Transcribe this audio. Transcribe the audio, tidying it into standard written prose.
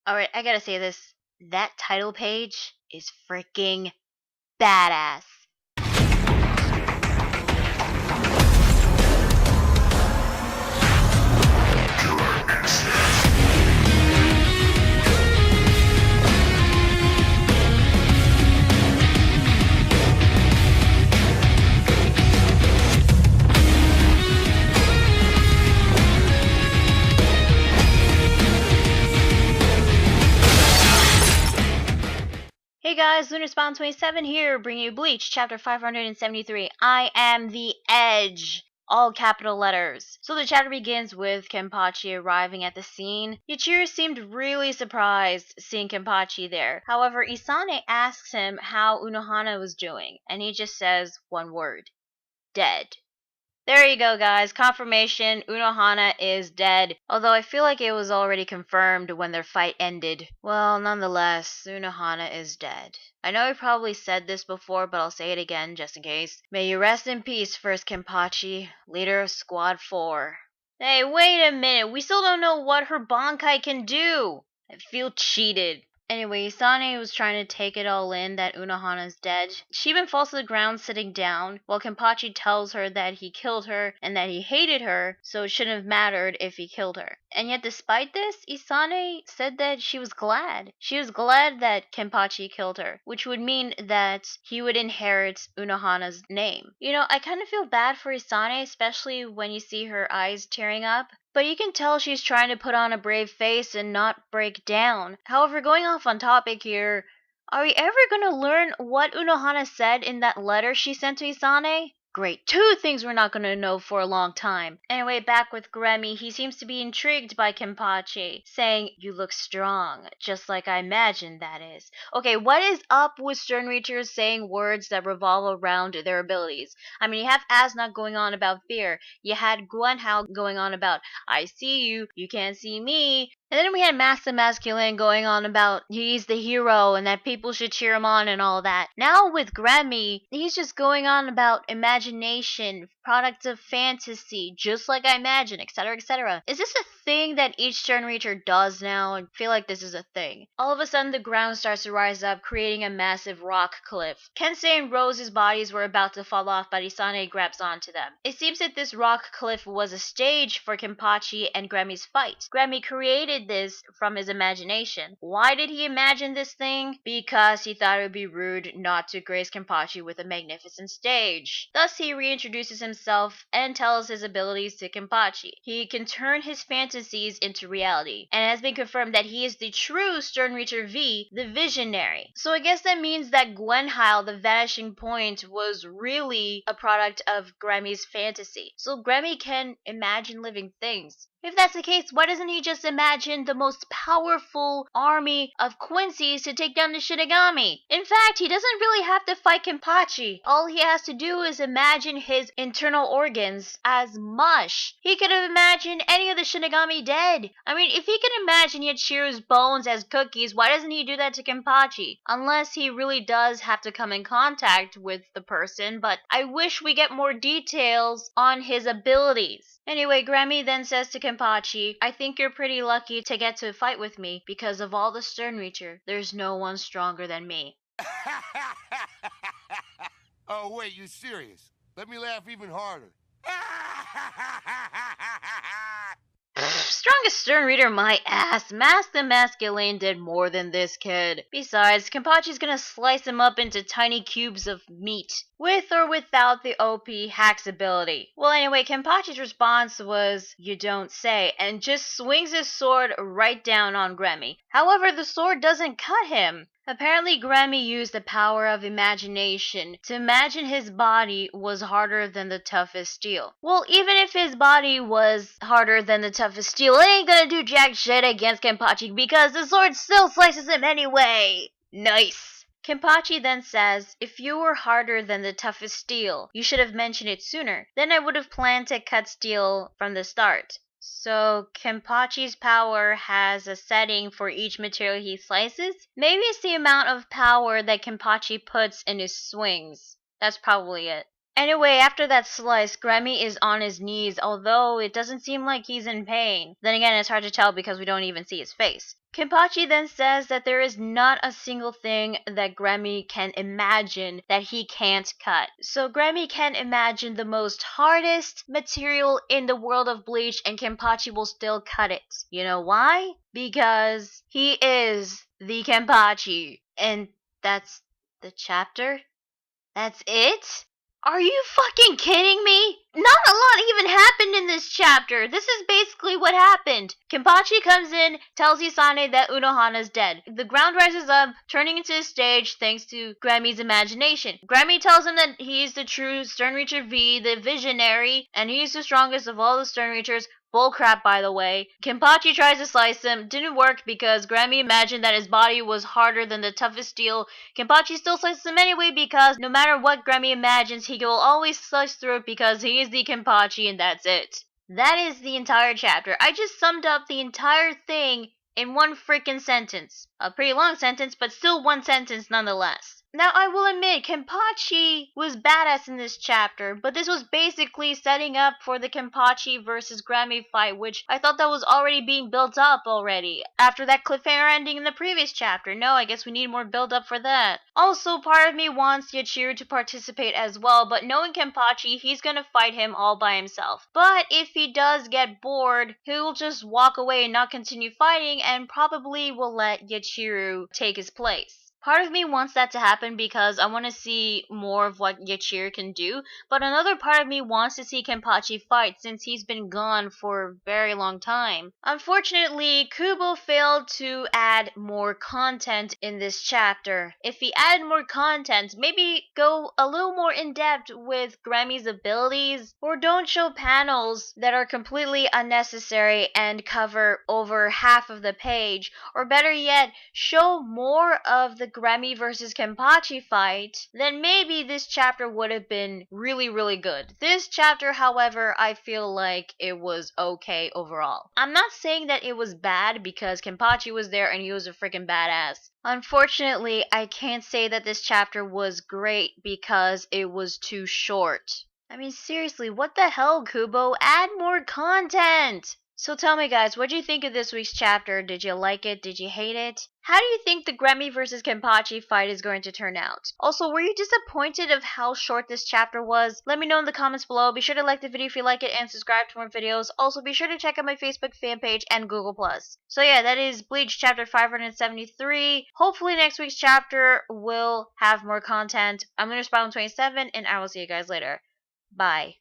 Alright, I gotta say this. That title page is freaking badass. Hey guys, LunarSpawn27 here, bringing you Bleach, chapter 573. I am the Edge. All capital letters. So the chapter begins with Kenpachi arriving at the scene. Yuichiro seemed really surprised seeing Kenpachi there. However, Isane asks him how Unohana was doing, and he just says one word. Dead. There you go, guys. Confirmation, Unohana is dead. Although I feel like it was already confirmed when their fight ended. Well, nonetheless, Unohana is dead. I know I probably said this before, but I'll say it again just in case. May you rest in peace, First Kenpachi, leader of Squad 4. Hey, wait a minute. We still don't know what her Bankai can do. I feel cheated. Anyway, Isane was trying to take it all in that Unohana's dead. She even falls to the ground sitting down, while Kenpachi tells her that he killed her and that he hated her, so it shouldn't have mattered if he killed her. And yet despite this, Isane said that she was glad. She was glad that Kenpachi killed her, which would mean that he would inherit Unohana's name. You know, I kind of feel bad for Isane, especially when you see her eyes tearing up. But you can tell she's trying to put on a brave face and not break down. However, going off on topic here, are we ever going to learn what Unohana said in that letter she sent to Isane? Great, 2 things we're not going to know for a long time. Anyway, back with Gremmy, he seems to be intrigued by Kenpachi, saying, "You look strong, just like I imagined, that is." Okay, what is up with Sternritter saying words that revolve around their abilities? I mean, you have Asna going on about fear, you had Guanhao going on about, "I see you, you can't see me," and then we had Master Masculine going on about he's the hero and that people should cheer him on and all that. Now with Gremmy, he's just going on about imagination, products of fantasy, just like I imagine, etc., etc. Is this a thing that each Sternritter does now? I feel like this is a thing. All of a sudden, the ground starts to rise up, creating a massive rock cliff. Kensei and Rose's bodies were about to fall off, but Isane grabs onto them. It seems that this rock cliff was a stage for Kenpachi and Gremmy's fight. Gremmy created this from his imagination. Why did he imagine this thing? Because he thought it would be rude not to grace Kenpachi with a magnificent stage. Thus, he reintroduces himself and tells his abilities to Kenpachi. He can turn his fantasies into reality, and it has been confirmed that he is the true Sternritter V, the visionary. So I guess that means that Guanhao, the vanishing point, was really a product of Gremmy's fantasy. So Gremmy can imagine living things. If that's the case, why doesn't he just imagine the most powerful army of Quincy's to take down the Shinigami? In fact, he doesn't really have to fight Kenpachi. All he has to do is imagine his internal organs as mush. He could have imagined any of the Shinigami dead. I mean, if he can imagine Yuichiro's bones as cookies, why doesn't he do that to Kenpachi? Unless he really does have to come in contact with the person, but I wish we get more details on his abilities. Anyway, Gremmy then says to Kenpachi, "I think you're pretty lucky to get to fight with me, because of all the Sternritter, there's no one stronger than me." Oh, wait, you serious? Let me laugh even harder. Strongest Sternritter, my ass. Master Masculine did more than this kid. Besides, Kenpachi's gonna slice him up into tiny cubes of meat, with or without the OP Hacks ability. Well, anyway, Kenpachi's response was, "You don't say," and just swings his sword right down on Gremmy. However, the sword doesn't cut him. Apparently, Gremmy used the power of imagination to imagine his body was harder than the toughest steel. Well, even if his body was harder than the toughest steel, it ain't gonna do jack shit against Kenpachi because the sword still slices him anyway. Nice. Kenpachi then says, "If you were harder than the toughest steel, you should have mentioned it sooner. Then I would have planned to cut steel from the start." So Kenpachi's power has a setting for each material he slices? Maybe it's the amount of power that Kenpachi puts in his swings. That's probably it. Anyway, after that slice, Gremmy is on his knees, although it doesn't seem like he's in pain. Then again, it's hard to tell because we don't even see his face. Kenpachi then says that there is not a single thing that Gremmy can imagine that he can't cut. So Gremmy can imagine the most hardest material in the world of Bleach and Kenpachi will still cut it. You know why? Because he is the Kenpachi. And that's the chapter? That's it? Are you fucking kidding me? Not a lot even happened in this chapter. This is basically what happened. Kenpachi comes in, tells Isane that Unohana's dead. The ground rises up, turning into a stage thanks to Gremmy's imagination. Gremmy tells him that he's the true Sternritter V, the visionary, and he's the strongest of all the Sternritters. Bullcrap, by the way. Kenpachi tries to slice him, didn't work because Gremmy imagined that his body was harder than the toughest steel. Kenpachi still slices him anyway because no matter what Gremmy imagines, he will always slice through it because he is the Kenpachi and that's it. That is the entire chapter. I just summed up the entire thing in one freaking sentence. A pretty long sentence, but still one sentence nonetheless. Now, I will admit, Kenpachi was badass in this chapter, but this was basically setting up for the Kenpachi versus Gremmy fight, which I thought that was already being built up already. After that cliffhanger ending in the previous chapter. No, I guess we need more build up for that. Also, part of me wants Yachiru to participate as well, but knowing Kenpachi, he's gonna fight him all by himself. But if he does get bored, he'll just walk away and not continue fighting, and probably will let Yachiru take his place. Part of me wants that to happen because I want to see more of what Yachiru can do, but another part of me wants to see Kenpachi fight since he's been gone for a very long time. Unfortunately, Kubo failed to add more content in this chapter. If he added more content, maybe go a little more in depth with Gremmy's abilities, or don't show panels that are completely unnecessary and cover over half of the page, or better yet, show more of the Gremmy versus Kenpachi fight, then maybe this chapter would have been really, really good. This chapter, however, I feel like it was okay overall. I'm not saying that it was bad because Kenpachi was there and he was a freaking badass. Unfortunately, I can't say that this chapter was great because it was too short. I mean, seriously, what the hell, Kubo? Add more content! So tell me guys, what do you think of this week's chapter? Did you like it? Did you hate it? How do you think the Gremmy versus Kenpachi fight is going to turn out? Also, were you disappointed of how short this chapter was? Let me know in the comments below. Be sure to like the video if you like it and subscribe to more videos. Also, be sure to check out my Facebook fan page and Google+. So yeah, that is Bleach chapter 573. Hopefully next week's chapter will have more content. I'm Lunar 27 and I will see you guys later. Bye.